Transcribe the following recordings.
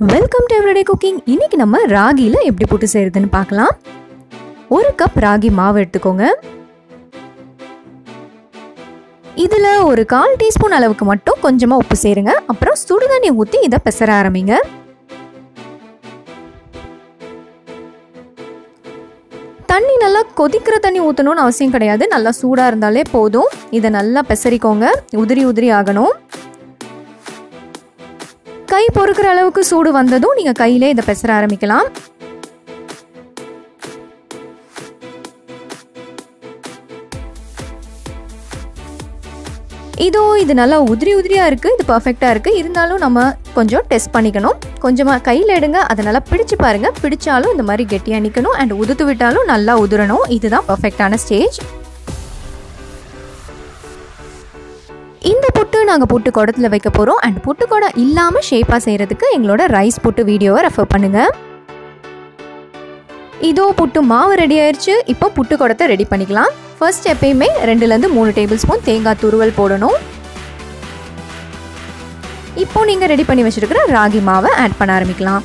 Welcome to everyday cooking. இன்னைக்கு நம்ம ராகில எப்படி புட்டு செய்யறதுன்னு பார்க்கலாம். ஒரு கப் ராகி மாவு எடுத்துக்கோங்க. இதுல ஒரு 1/4 டீஸ்பூன் அளவுக்கு மட்டும் கொஞ்சமா உப்பு சேருங்க. அப்புறம் சுடுதண்ணி ஊற்றி இதை பெசர ஆரம்பிங்க. தண்ணி நல்லா கொதிக்கிற தண்ணி ஊற்றணும்னு அவசியம் கிடையாது. நல்லா சூடாக இருந்தாலே போதும். இதை நல்லா பெசரிக்கோங்க. உதிரி உதிரி ஆகணும். கை பொறுக்கிற அளவுக்கு சூடு வந்ததும் நீங்கள் கையிலே இதை பெசர ஆரம்பிக்கலாம். இது நல்லா உதிரி உதிரியாக இருக்குது. இது பர்ஃபெக்டாக இருக்குது. இருந்தாலும் நம்ம கொஞ்சம் டெஸ்ட் பண்ணிக்கணும். கொஞ்சமாக கையில் எடுங்க. அதை நல்லா பிடிச்சு பாருங்கள். பிடிச்சாலும் இந்த மாதிரி கெட்டியாக நிற்கணும். அண்ட் உதுத்து விட்டாலும் நல்லா உதிரணும். இதுதான் பர்ஃபெக்டான ஸ்டேஜ். இந்த புட்டு நாங்கள் புட்டு குடத்தில் வைக்க போகிறோம். அண்ட் புட்டு குடம் இல்லாமல் ஷேப்பாக செய்கிறதுக்கு எங்களோட ரைஸ் புட்டு வீடியோவை ரெஃபர் பண்ணுங்கள். புட்டு மாவு ரெடி ஆயிடுச்சு. இப்போ புட்டு குடத்தை ரெடி பண்ணிக்கலாம். ஃபர்ஸ்ட் எப்பயுமே 2-3 டேபிள் ஸ்பூன் தேங்காய் துருவல் போடணும். இப்போ நீங்கள் ரெடி பண்ணி வச்சிருக்கிற ராகி மாவை ஆட் பண்ண ஆரம்பிக்கலாம்.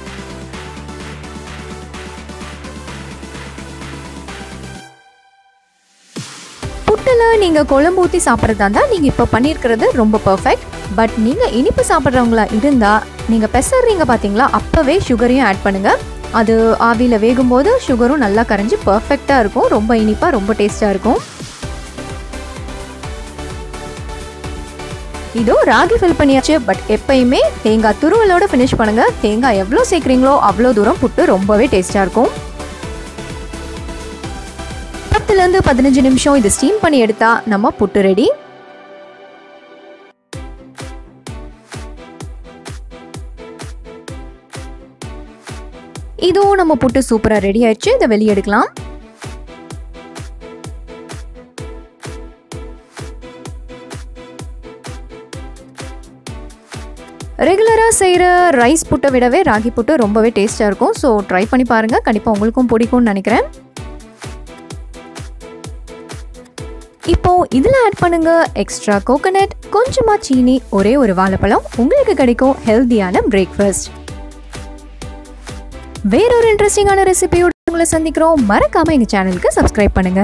புட்டில் நீங்கள் குழம்பு ஊற்றி சாப்பிட்றதா இருந்தால் நீங்கள் இப்போ பண்ணியிருக்கிறது ரொம்ப பர்ஃபெக்ட். பட் நீங்கள் இனிப்பு சாப்பிட்றவங்களா இருந்தால் நீங்கள் பெசறீங்க பார்த்தீங்களா, அப்போவே சுகரையும் ஆட் பண்ணுங்கள். அது ஆவியில் வேகும்போது சுகரும் நல்லா கரைஞ்சி பர்ஃபெக்டாக இருக்கும். ரொம்ப இனிப்பாக ரொம்ப டேஸ்ட்டாக இருக்கும். ராகி ஃபில் பண்ணியாச்சு. பட் எப்பயுமே தேங்காய் துருவலோட ஃபினிஷ் பண்ணுங்கள். தேங்காய் எவ்வளோ சேர்க்குறீங்களோ அவ்வளோ தூரம் புட்டு ரொம்பவே டேஸ்ட்டாக இருக்கும். 10-15 நிமிஷம் இது ஸ்டீம் பண்ணி எடுத்தா நம்ம புட்டு ரெடி. நம்ம புட்டு சூப்பரா ரெடி ஆயிடுச்சு. இதை வெளியே எடுக்கலாம். ரெகுலரா செய்யற ரைஸ் புட்டை விடவே ராகி புட்டு ரொம்பவே டேஸ்டா இருக்கும். ஸோ ட்ரை பண்ணி பாருங்க. கண்டிப்பா உங்களுக்கும் பிடிக்கும்னு நினைக்கிறேன். இப்போ இதில் ஆட் பண்ணுங்க எக்ஸ்ட்ரா கோகனட், கொஞ்சமா சீனி, ஒரே ஒரு வாழைப்பழம். உங்களுக்கு கிடைக்கும் ஹெல்தியான பிரேக்ஃபாஸ்ட். வேறொரு இன்ட்ரெஸ்டிங்கான ரெசிபியோட உங்களை சந்திக்கிறோம். மறக்காம எங்க சேனலுக்கு சப்ஸ்கிரைப் பண்ணுங்க.